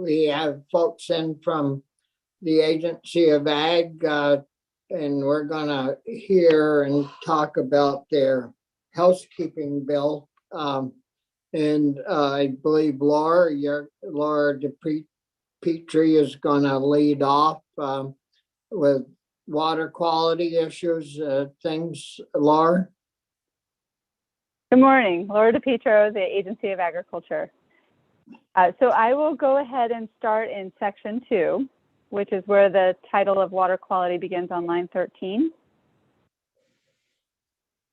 we have folks in from the Agency of Ag, and we're gonna hear and talk about their housekeeping bill. And I believe Laura Petrie is gonna lead off with water quality issues, things. Laura? Good morning, Laura DePietro, the Agency of Agriculture. So I will go ahead and start in section 2, which is where the title of water quality begins on line 13.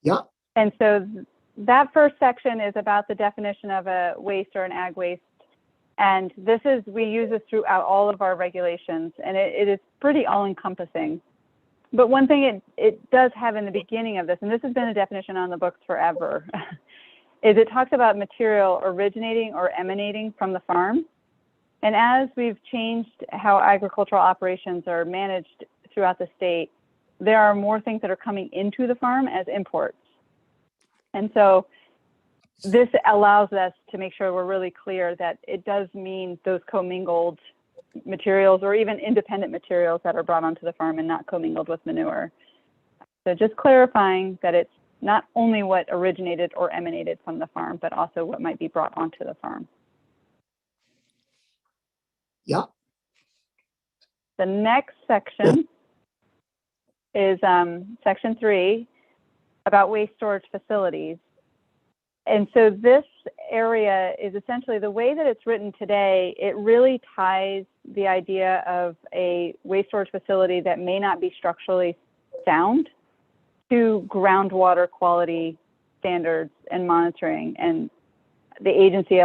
Yeah. And so that first section is about the definition of a waste or an ag waste. And we use this throughout all of our regulations, and it is pretty all-encompassing. But one thing it does have in the beginning of this, and this has been a definition on the books forever, is it talks about material originating or emanating from the farm. And as we've changed how agricultural operations are managed throughout the state, there are more things that are coming into the farm as imports. And so this allows us to make sure we're really clear that it does mean those commingled materials or even independent materials that are brought onto the farm and not commingled with manure. So just clarifying that it's not only what originated or emanated from the farm, but also what might be brought onto the farm. Yeah. The next section is section 3 about waste storage facilities. And so this area is essentially the way that it's written today, it really ties the idea of a waste storage facility that may not be structurally sound to groundwater quality standards and monitoring, and the agency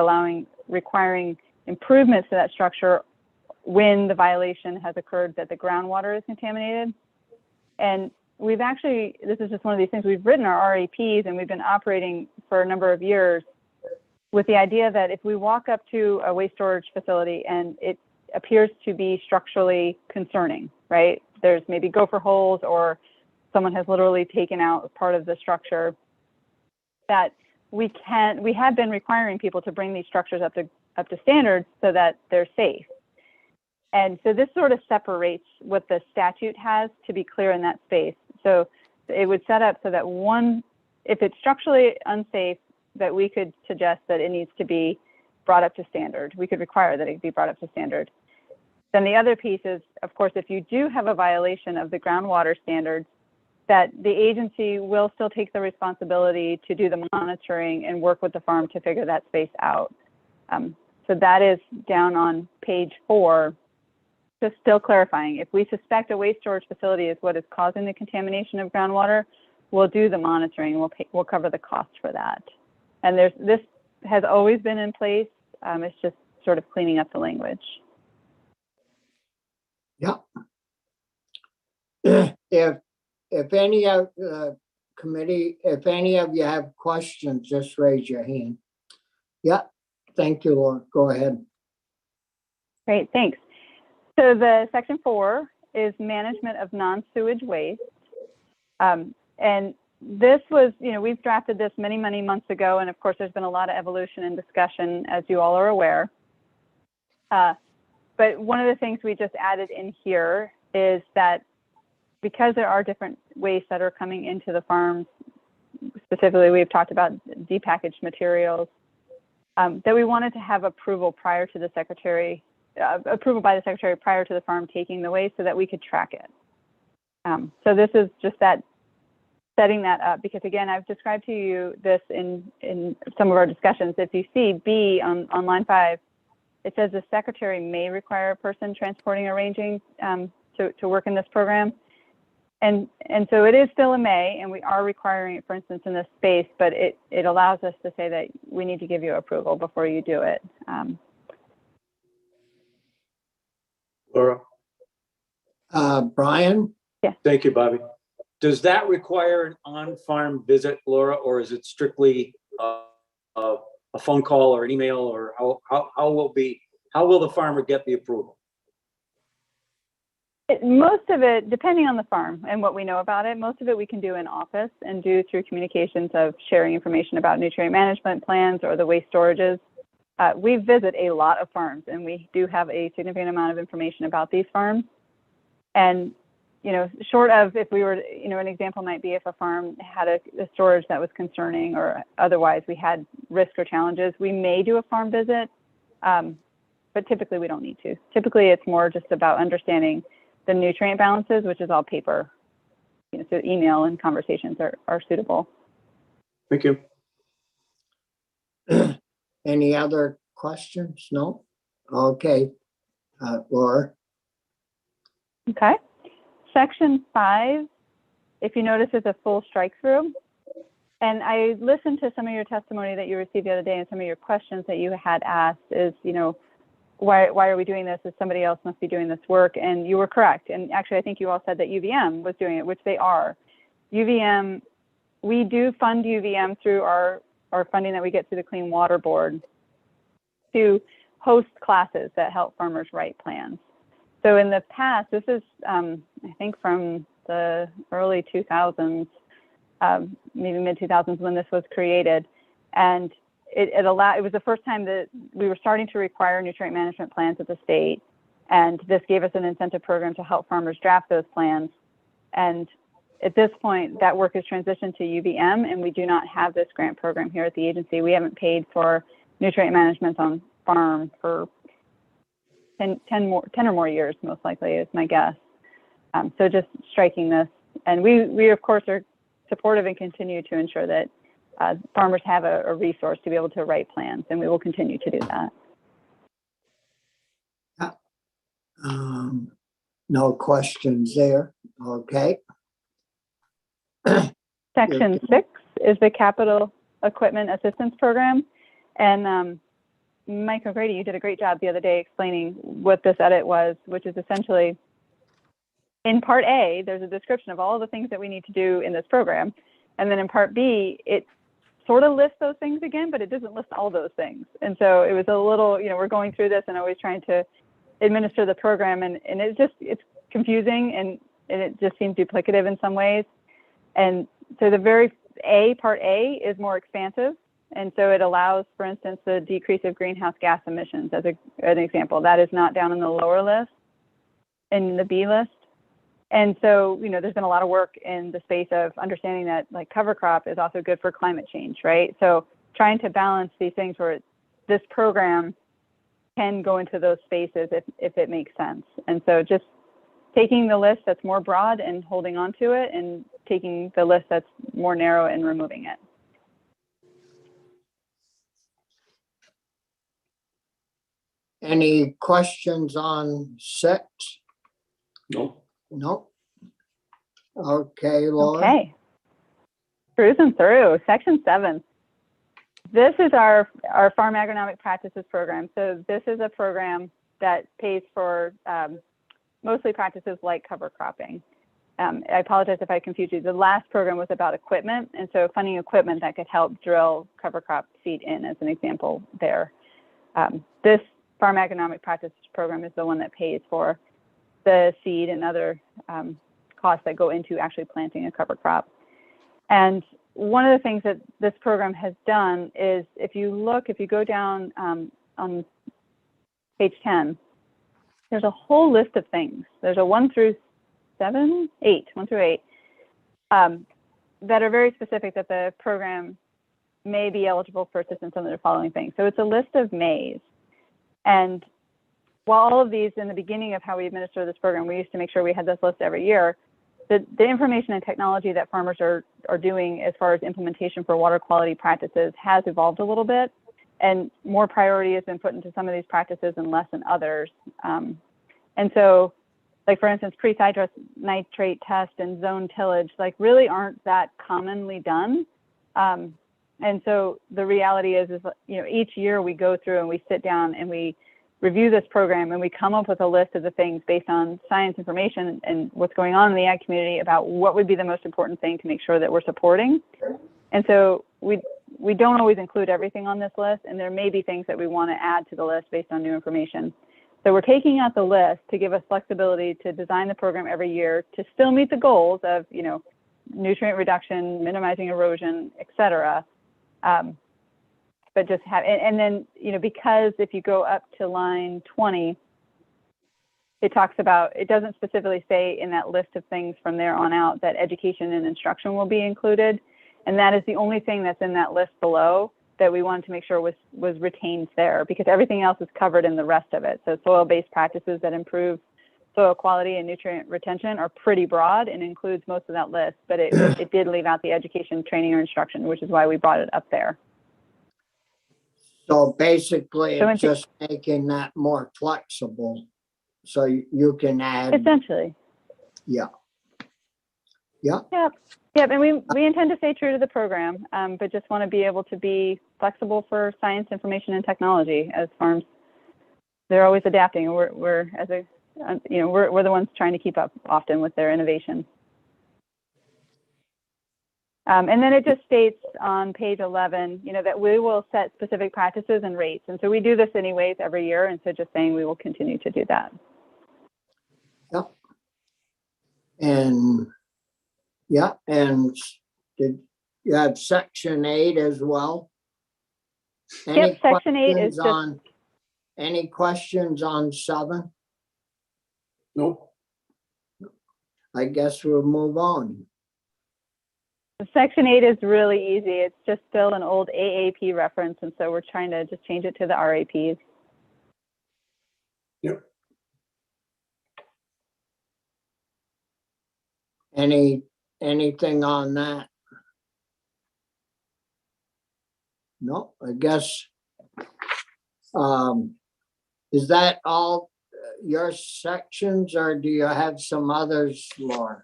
requiring improvements to that structure when the violation has occurred that the groundwater is contaminated. And we've actually, this is just one of these things, we've written our RAPs and we've been operating for a number of years with the idea that if we walk up to a waste storage facility and it appears to be structurally concerning, right? There's maybe gopher holes or someone has literally taken out part of the structure, that we have been requiring people to bring these structures up to standards so that they're safe. And so this sort of separates what the statute has to be clear in that space. So it would set up so that if it's structurally unsafe, that we could suggest that it needs to be brought up to standard. We could require that it be brought up to standard. Then the other piece is, of course, if you do have a violation of the groundwater standards, that the agency will still take the responsibility to do the monitoring and work with the farm to figure that space out. So that is down on page 4. Just still clarifying, if we suspect a waste storage facility is what is causing the contamination of groundwater, we'll do the monitoring. We'll cover the cost for that. And this has always been in place. It's just sort of cleaning up the language. Yeah. If any of the committee, if any of you have questions, just raise your hand. Yeah. Thank you, Laura. Go ahead. Great, thanks. So the section 4 is management of non-sewage waste. And this was, we've drafted this many, many months ago. And of course, there's been a lot of evolution and discussion, as you all are aware. But one of the things we just added in here is that because there are different wastes that are coming into the farms, specifically, we've talked about depackaged materials, that we wanted to have approval prior to the secretary, approval by the secretary prior to the farm taking the waste so that we could track it. So this is just that setting that up, because again, I've described to you this in some of our discussions. If you see B on line 5, it says the secretary may require a person transporting or arranging to work in this program. And so it is still a may, and we are requiring it, for instance, in this space, but it allows us to say that we need to give you approval before you do it. Laura? Brian? Yeah. Thank you, Bobby. Does that require an on-farm visit, Laura, or is it strictly a phone call or an email, or how will the farmer get the approval? Most of it, depending on the farm and what we know about it, most of it we can do in office and do through communications of sharing information about nutrient management plans or the waste storages. we visit a lot of farms, and we do have a significant amount of information about these farms. And, you know, short of if we were, you know, an example might be if a farm had a storage that was concerning, or otherwise we had risk or challenges, we may do a farm visit, but typically we don't need to. Typically it's more just about understanding the nutrient balances, which is all paper. You know, so email and conversations are suitable. Thank you. Any other questions? No? Okay. Laura? Okay. Section 5, if you notice, is a full strike through. And I listened to some of your testimony that you received the other day, and some of your questions that you had asked is, you know, why are we doing this? Is somebody else must be doing this work? And you were correct. And actually, I think you all said that UVM was doing it, which they are. UVM, we do fund UVM through our funding that we get through the Clean Water Board to host classes that help farmers write plans. So in the past, this is, I think from the early 2000s, maybe mid 2000s when this was created. And it was the first time that we were starting to require nutrient management plans at the state. And this gave us an incentive program to help farmers draft those plans. And at this point, that work has transitioned to UVM, and we do not have this grant program here at the agency. We haven't paid for nutrient management on farm for 10 or more years, most likely, is my guess. So just striking this. And we of course, are supportive and continue to ensure that farmers have a resource to be able to write plans, and we will continue to do that. No questions there. Okay. Section 6 is the Capital Equipment Assistance Program. And Mike O'Grady, you did a great job the other day explaining what this edit was, which is essentially, in Part A, there's a description of all the things that we need to do in this program. And then in Part B, it sort of lists those things again, but it doesn't list all those things. And so it was a little, you know, we're going through this and always trying to administer the program, and it's confusing, and it just seems duplicative in some ways. And so the Part A is more expansive. And so it allows, for instance, the decrease of greenhouse gas emissions as an example. That is not down in the lower list, in the B list. And so, you know, there's been a lot of work in the space of understanding that, like, cover crop is also good for climate change, right? So trying to balance these things where this program can go into those spaces if it makes sense. And so just taking the list that's more broad and holding on to it, and taking the list that's more narrow and removing it. Any questions on 6? No. No. Okay, Laura. Okay. Cruising through Section 7. This is our Farm Agronomic Practices program. So this is a program that pays for mostly practices like cover cropping. I apologize if I confused you. The last program was about equipment, and so funding equipment that could help drill cover crop seed in, as an example there. This Farm Agronomic Practices program is the one that pays for the seed and other costs that go into actually planting a cover crop. And one of the things that this program has done is, if you go down on page 10, there's a whole list of things. There's a 1 through 8, that are very specific that the program may be eligible for assistance under the following things. So it's a list of mays. And while all of these, in the beginning of how we administer this program, we used to make sure we had this list every year, the information and technology that farmers are doing as far as implementation for water quality practices has evolved a little bit, and more priority has been put into some of these practices and less in others. And so, like, for instance, pre-citrus nitrate test and zone tillage, like, really aren't that commonly done. And so the reality is, you know, each year we go through and we sit down and we review this program, and we come up with a list of the things based on science information and what's going on in the ag community about what would be the most important thing to make sure that we're supporting. And so we don't always include everything on this list, and there may be things that we want to add to the list based on new information. So we're taking out the list to give us flexibility to design the program every year to still meet the goals of, you know, nutrient reduction, minimizing erosion, et cetera. but just have, and then, because if you go up to line 20, it talks about, it doesn't specifically say in that list of things from there on out that education and instruction will be included. And that is the only thing that's in that list below that we wanted to make sure was retained there, because everything else is covered in the rest of it. So soil-based practices that improve soil quality and nutrient retention are pretty broad and includes most of that list, but it did leave out the education, training, or instruction, which is why we brought it up there. So basically, So it's just making that more flexible, so you can add. Essentially. Yeah. Yeah. Yep. And we intend to stay true to the program, but just want to be able to be flexible for science, information, and technology as farms. They're always adapting. We're the ones trying to keep up often with their innovation. And then it just states on page 11, that we will set specific practices and rates. And so we do this anyways every year. And so just saying we will continue to do that. Yep. And did you have section 8 as well? Yep, section 8 is just. Any questions on 7? Nope. I guess we'll move on. Section 8 is really easy. It's just still an old AAP reference, and so we're trying to just change it to the RAPs. Yep. Anything on that? No, I guess. Is that all your sections, or do you have some others, Laura?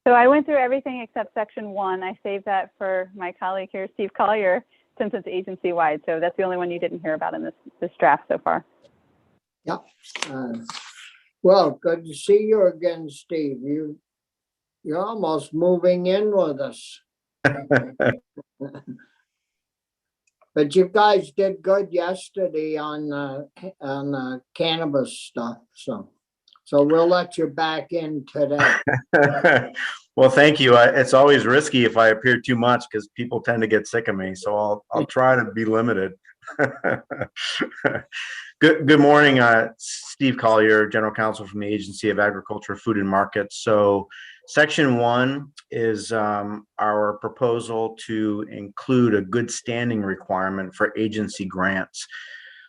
So I went through everything except section 1. I saved that for my colleague here, Steve Collier, since it's agency-wide. So that's the only one you didn't hear about in this draft so far. Yep. Well, good to see you again, Steve. You're almost moving in with us. But you guys did good yesterday on the cannabis stuff. So we'll let you back in today. Well, thank you. It's always risky if I appear too much because people tend to get sick of me. So I'll try to be limited. Good morning, Steve Collier, General Counsel from the Agency of Agriculture, Food and Markets. So section 1 is our proposal to include a good standing requirement for agency grants.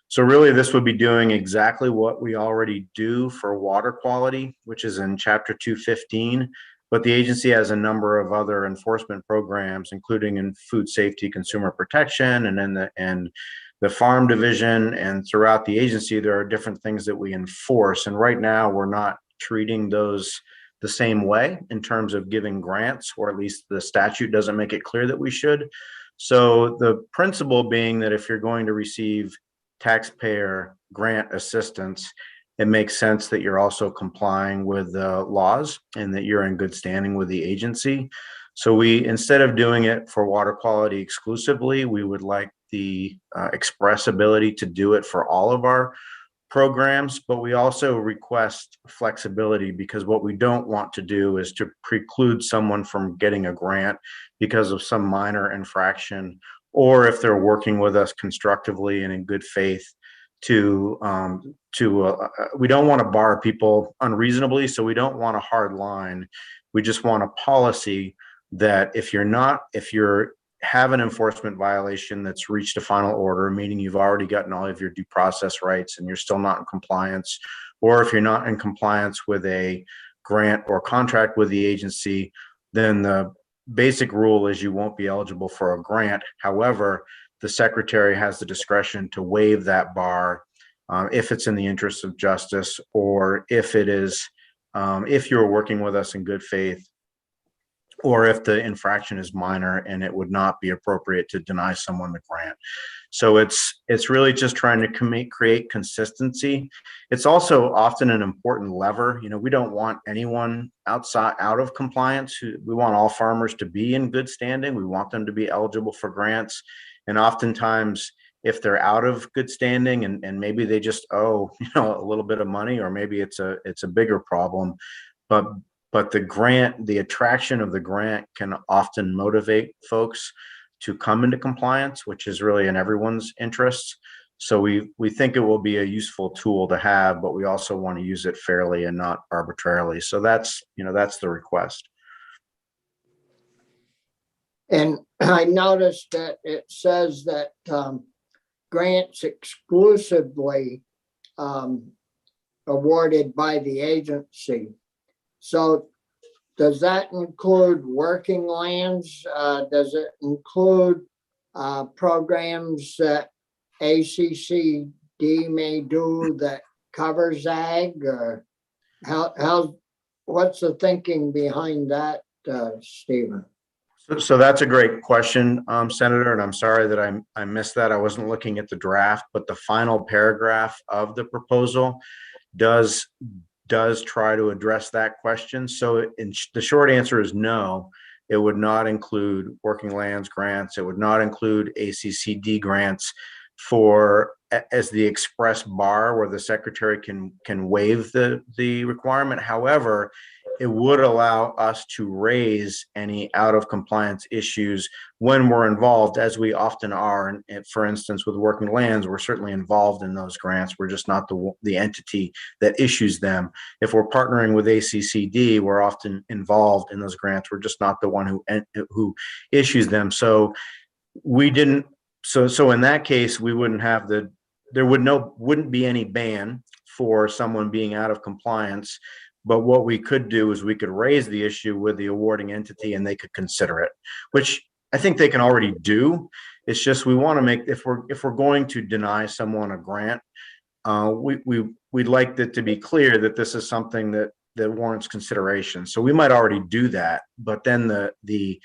So really this would be doing exactly what we already do for water quality, which is in chapter 215, but the agency has a number of other enforcement programs, including in food safety, consumer protection, and in the farm division, and throughout the agency, there are different things that we enforce. And right now we're not treating those the same way in terms of giving grants, or at least the statute doesn't make it clear that we should. So the principle being that if you're going to receive taxpayer grant assistance, it makes sense that you're also complying with the laws and that you're in good standing with the agency. So we, instead of doing it for water quality exclusively, we would like the express ability to do it for all of our programs, but we also request flexibility, because what we don't want to do is to preclude someone from getting a grant because of some minor infraction, or if they're working with us constructively and in good faith we don't want to bar people unreasonably, so we don't want a hard line. We just want a policy that if you have an enforcement violation that's reached a final order, meaning you've already gotten all of your due process rights and you're still not in compliance, or if you're not in compliance with a grant or contract with the agency, then the basic rule is you won't be eligible for a grant. However, the secretary has the discretion to waive that bar if it's in the interest of justice, or if you're working with us in good faith, or if the infraction is minor and it would not be appropriate to deny someone the grant. So it's really just trying to create consistency. It's also often an important lever. We don't want anyone out of compliance. We want all farmers to be in good standing. We want them to be eligible for grants. And oftentimes, if they're out of good standing and maybe they just owe a little bit of money, or maybe it's a bigger problem, but the attraction of the grant can often motivate folks to come into compliance, which is really in everyone's interest. So we think it will be a useful tool to have, but we also want to use it fairly and not arbitrarily. So that's the request. And I noticed that it says that grants exclusively awarded by the agency. So does that include working lands? Does it include programs that ACCD may do that covers ag? Or what's the thinking behind that, Stephen? So that's a great question, Senator, and I'm sorry that I missed that. I wasn't looking at the draft, but the final paragraph of the proposal does try to address that question. So the short answer is no, it would not include working lands grants. It would not include ACCD grants as the express bar where the secretary can waive the requirement. However, it would allow us to raise any out of compliance issues when we're involved, as we often are. And for instance, with working lands, we're certainly involved in those grants. We're just not the entity that issues them. If we're partnering with ACCD, we're often involved in those grants. We're just not the one who issues them. So we didn't. So in that case, we wouldn't have there wouldn't be any ban for someone being out of compliance. But what we could do is we could raise the issue with the awarding entity and they could consider it, which I think they can already do. It's just we want to make, if we're going to deny someone a grant, we'd like it to be clear that this is something that warrants consideration. So we might already do that, but then the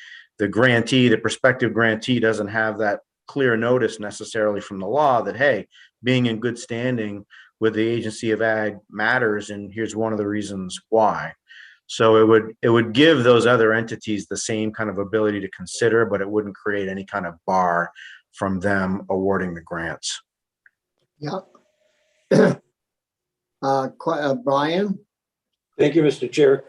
grantee, the prospective grantee, doesn't have that clear notice necessarily from the law that, hey, being in good standing with the Agency of Ag matters, and here's one of the reasons why. So it would give those other entities the same kind of ability to consider, but it wouldn't create any kind of bar from them awarding the grants. Yeah. Brian? Thank you, Mr. Chair.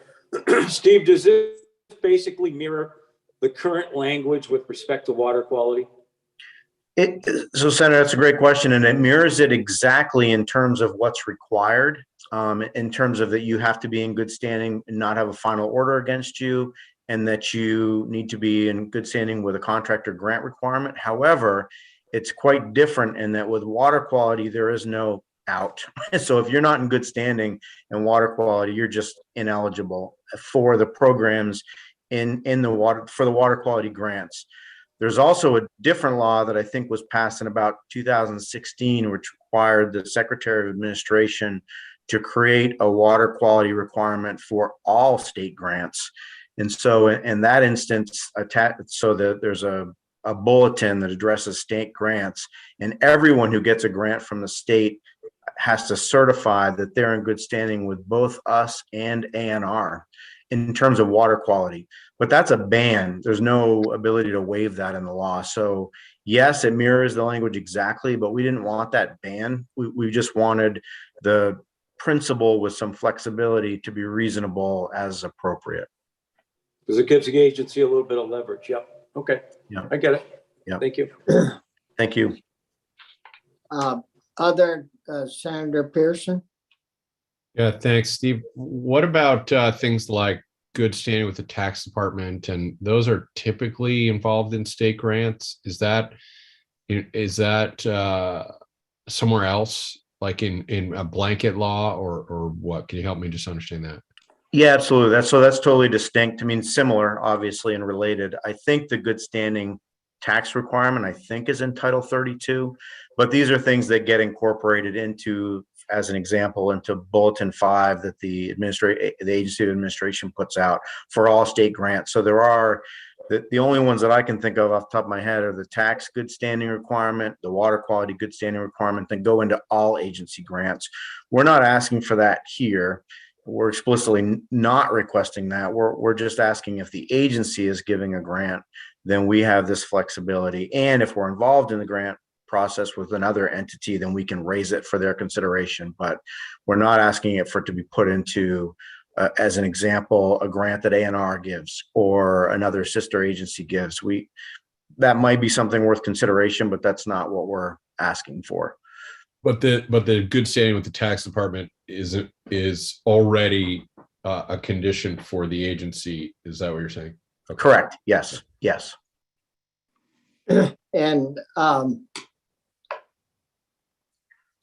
Steve, does this basically mirror the current language with respect to water quality? So, Senator, that's a great question, and it mirrors it exactly in terms of what's required, in terms of that you have to be in good standing and not have a final order against you, and that you need to be in good standing with a contractor grant requirement. However, it's quite different in that with water quality, there is no out. So if you're not in good standing in water quality, you're just ineligible for the programs in the water quality grants. There's also a different law that I think was passed in about 2016, which required the Secretary of Administration to create a water quality requirement for all state grants. And so in that instance, there's a bulletin that addresses state grants, and everyone who gets a grant from the state has to certify that they're in good standing with both us and ANR in terms of water quality. But that's a ban. There's no ability to waive that in the law. So yes, it mirrors the language exactly, but we didn't want that ban. We just wanted the principle with some flexibility to be reasonable as appropriate. Because it gives the agency a little bit of leverage. Yep. Okay. Yeah. I get it. Yeah. Thank you. Thank you. Other Senator Pearson? Yeah, thanks, Steve. What about things like good standing with the tax department? And those are typically involved in state grants. Is that somewhere else, like in a blanket law, or what? Can you help me just understand that? Yeah, absolutely. That's totally distinct. I mean, similar, obviously, and related. I think the good standing tax requirement, I think, is in Title 32, but these are things that get incorporated into, as an example, into Bulletin 5 that the Agency of Administration puts out for all state grants. So there are the only ones that I can think of off the top of my head are the tax good standing requirement, the water quality good standing requirement, that go into all agency grants. We're not asking for that here. We're explicitly not requesting that. We're just asking if the agency is giving a grant, then we have this flexibility. And if we're involved in the grant process with another entity, then we can raise it for their consideration. But we're not asking it for it to be put into, as an example, a grant that ANR gives or another sister agency gives. that might be something worth consideration, but that's not what we're asking for. But the good standing with the tax department is already a condition for the agency. Is that what you're saying? Okay. Correct. Yes. Yes. And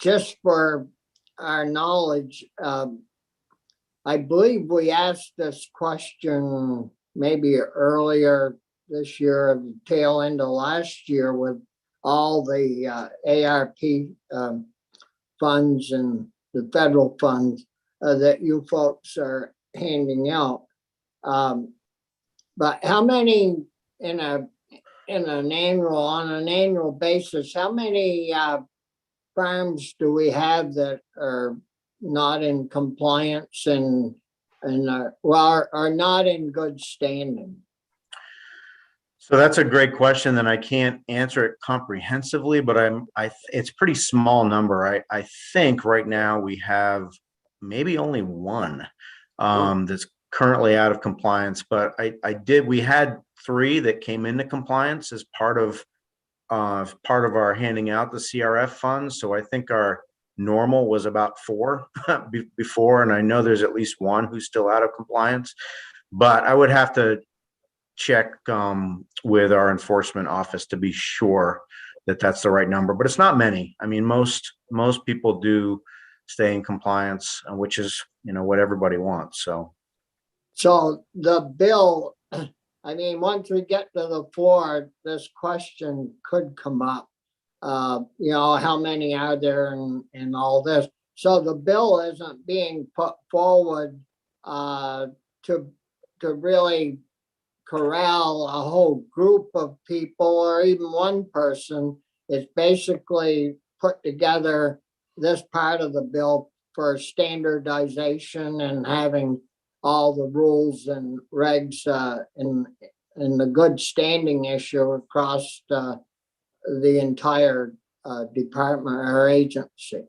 just for our knowledge, I believe we asked this question maybe earlier this year, the tail end of last year, with all the ARP funds and the federal funds that you folks are handing out. But how many on an annual basis, how many farms do we have that are not in compliance and are not in good standing? So that's a great question, and I can't answer it comprehensively, but it's a pretty small number. I think right now we have maybe only one that's currently out of compliance, but we had 3 that came into compliance as part of our handing out the CRF funds. So I think our normal was about 4 before, and I know there's at least 1 who's still out of compliance, but I would have to check with our enforcement office to be sure that that's the right number, but it's not many. I mean, most people do stay in compliance, which is, what everybody wants. So the bill, I mean, once we get to the floor, this question could come up. How many are there and all this. So the bill isn't being put forward to really corral a whole group of people or even one person. It's basically put together this part of the bill for standardization and having all the rules and regs and the good standing issue across the entire department or agency.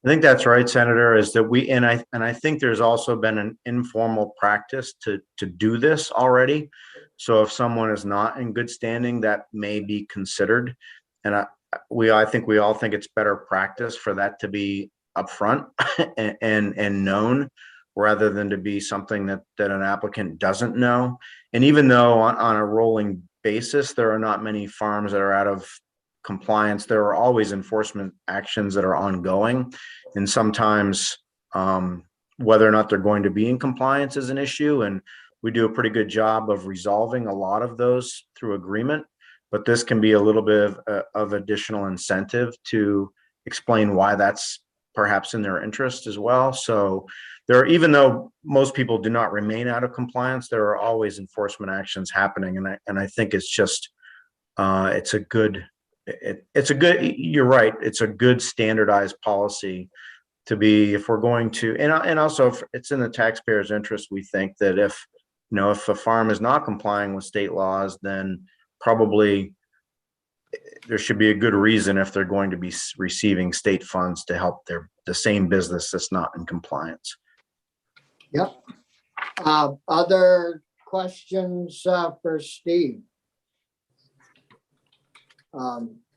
I think that's right, Senator, is that I think there's also been an informal practice to do this already. So if someone is not in good standing, that may be considered. And I think we all think it's better practice for that to be upfront and known, rather than to be something that an applicant doesn't know. And even though on a rolling basis, there are not many farms that are out of compliance, there are always enforcement actions that are ongoing. And sometimes whether or not they're going to be in compliance is an issue. And we do a pretty good job of resolving a lot of those through agreement. But this can be a little bit of additional incentive to explain why that's perhaps in their interest as well. So even though most people do not remain out of compliance, there are always enforcement actions happening. And I think it's just, you're right. It's a good standardized policy to be, if we're going to, and also if it's in the taxpayer's interest, we think that if a farm is not complying with state laws, then probably there should be a good reason if they're going to be receiving state funds to help the same business that's not in compliance. Yep. Other questions for Steve?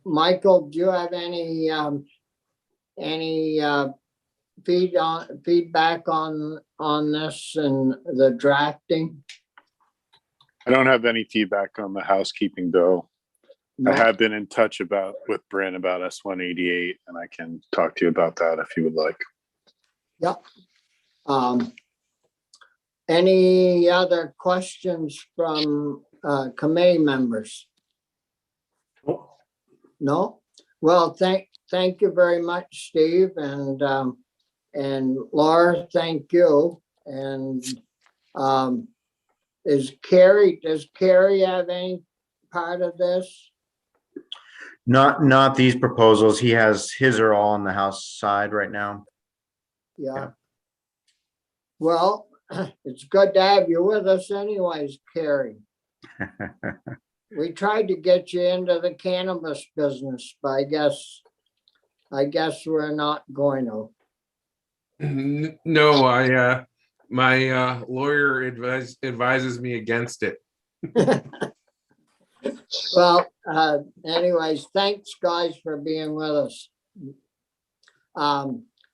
Michael, do you have any feedback on this and the drafting? I don't have any feedback on the housekeeping bill. No? I have been in touch with Bryn about S188, and I can talk to you about that if you would like. Yep. Any other questions from committee members? No? Well, thank you very much, Steve, and Laura, thank you. And does Carrie have any part of this? Not these proposals. He has his are all on the House side right now. Yeah. Well, it's good to have you with us anyways, Carrie. We tried to get you into the cannabis business, but I guess we're not going to. No, my lawyer advises me against it. Well, anyways, thanks guys for being with us.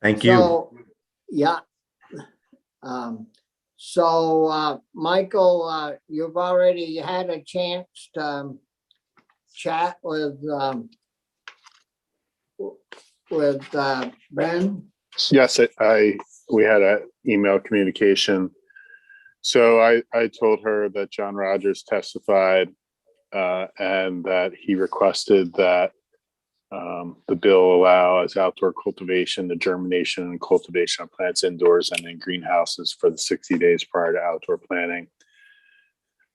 Thank you. So, yeah. Michael, you've already had a chance to chat with Ben. Yes, we had an email communication. So I told her that John Rogers testified and that he requested that the bill allow as outdoor cultivation, the germination and cultivation of plants indoors and in greenhouses for the 60 days prior to outdoor planting.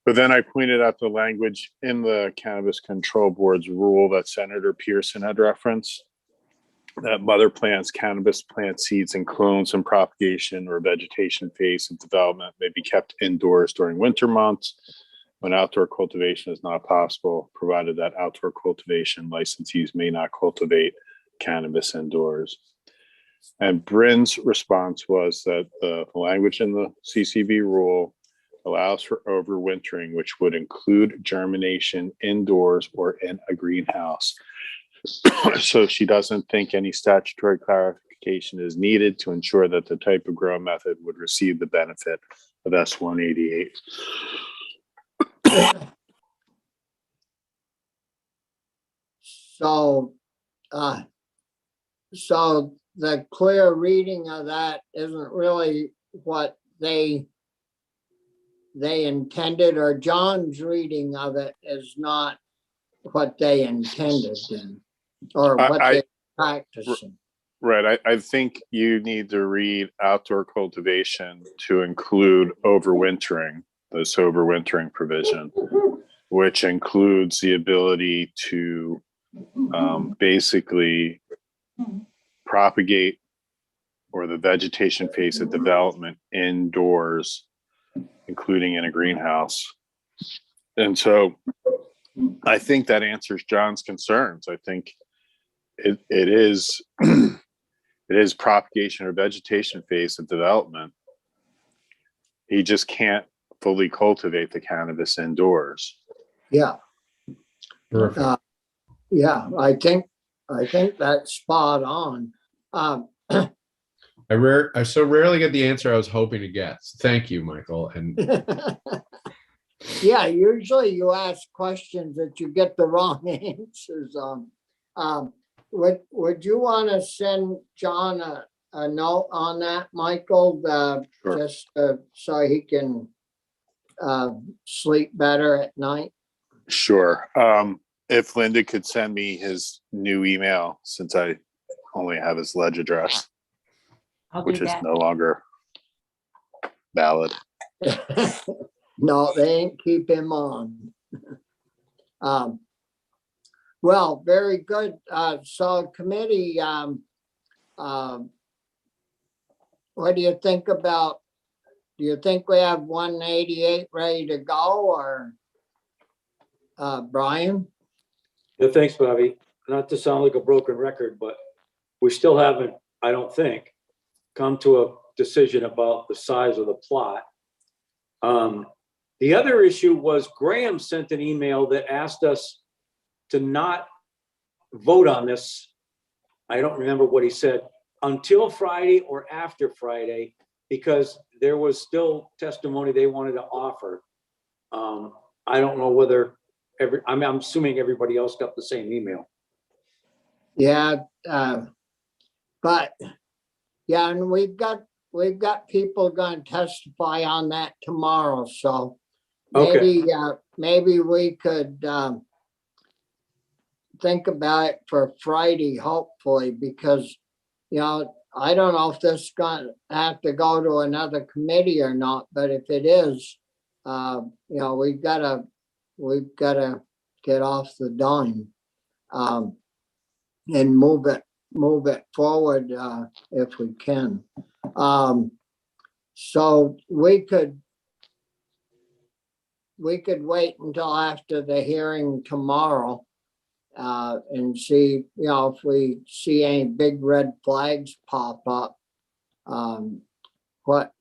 But then I pointed out the language in the Cannabis Control Board's rule that Senator Pearson had referenced, that mother plants, cannabis plant seeds and clones and propagation or vegetation phase of development may be kept indoors during winter months when outdoor cultivation is not possible, provided that outdoor cultivation licensees may not cultivate cannabis indoors. And Bryn's response was that the language in the CCB rule allows for overwintering, which would include germination indoors or in a greenhouse. So she doesn't think any statutory clarification is needed to ensure that the type of grow method would receive the benefit of S188. So, so the clear reading of that isn't really what they intended, or John's reading of it is not what they intended then, or what they practicing. Right. I think you need to read outdoor cultivation to include overwintering, this overwintering provision, which includes the ability to basically propagate or the vegetation phase of development indoors, including in a greenhouse. And so I think that answers John's concerns. I think it is it is propagation or vegetation phase of development. He just can't fully cultivate the cannabis indoors. Yeah. Perfect. Yeah, I think that's spot on. I so rarely get the answer I was hoping to get. So thank you, Michael. And yeah, usually you ask questions that you get the wrong answers on. Would you want to send John a note on that, Michael, Sure. just so he can sleep better at night? Sure. If Linda could send me his new email, since I only have his ledge address, which is no longer valid. No, they ain't keep him on. Well, very good. So committee, what do you think about, do you think we have 188 ready to go, or Brian? Yeah, thanks, Bobby. Not to sound like a broken record, but we still haven't, I don't think, come to a decision about the size of the plot. The other issue was Graham sent an email that asked us to not vote on this. I don't remember what he said, until Friday or after Friday, because there was still testimony they wanted to offer. I don't know whether I'm assuming everybody else got the same email. Yeah, but yeah, and we've got people going to testify on that tomorrow, so maybe maybe we could think about it for Friday, hopefully, because I don't know if this is going to have to go to another committee or not, but if it is, we've got to get off the dime and move it forward if we can. So we could wait until after the hearing tomorrow and see, if we see any big red flags pop up, what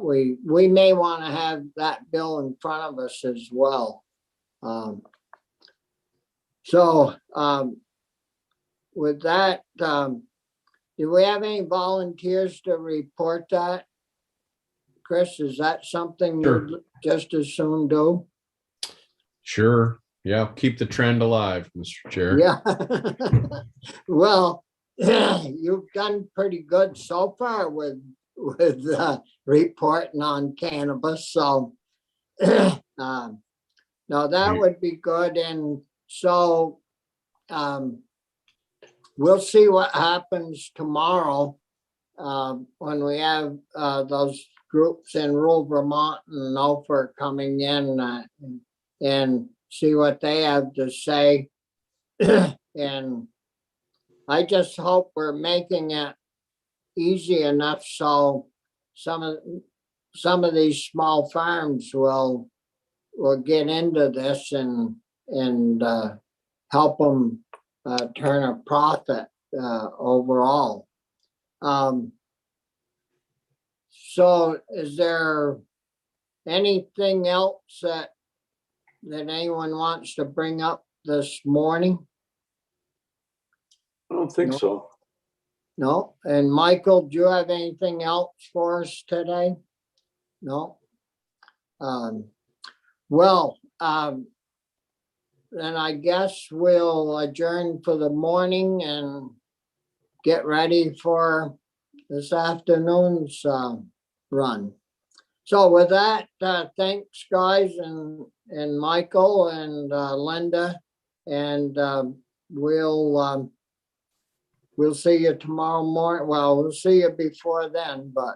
we may want to have that bill in front of us as well. So with that, do we have any volunteers to report that? Chris, is that something Sure. you'd just as soon do? Sure. Yeah, keep the trend alive, Mr. Chair. Yeah. Well, you've done pretty good so far with reporting on cannabis, so no, that would be good. And so we'll see what happens tomorrow when we have those groups in rural Vermont and Ophir coming in and see what they have to say. And I just hope we're making it easy enough so some of these small farms will get into this and help them turn a profit overall. So is there anything else that anyone wants to bring up this morning? I don't think No. so. No? And Michael, do you have anything else for us today? No? Well, then I guess we'll adjourn for the morning and get ready for this afternoon's run. So with that, thanks guys and Michael and Linda, and we'll see you tomorrow morning. Well, we'll see you before then, but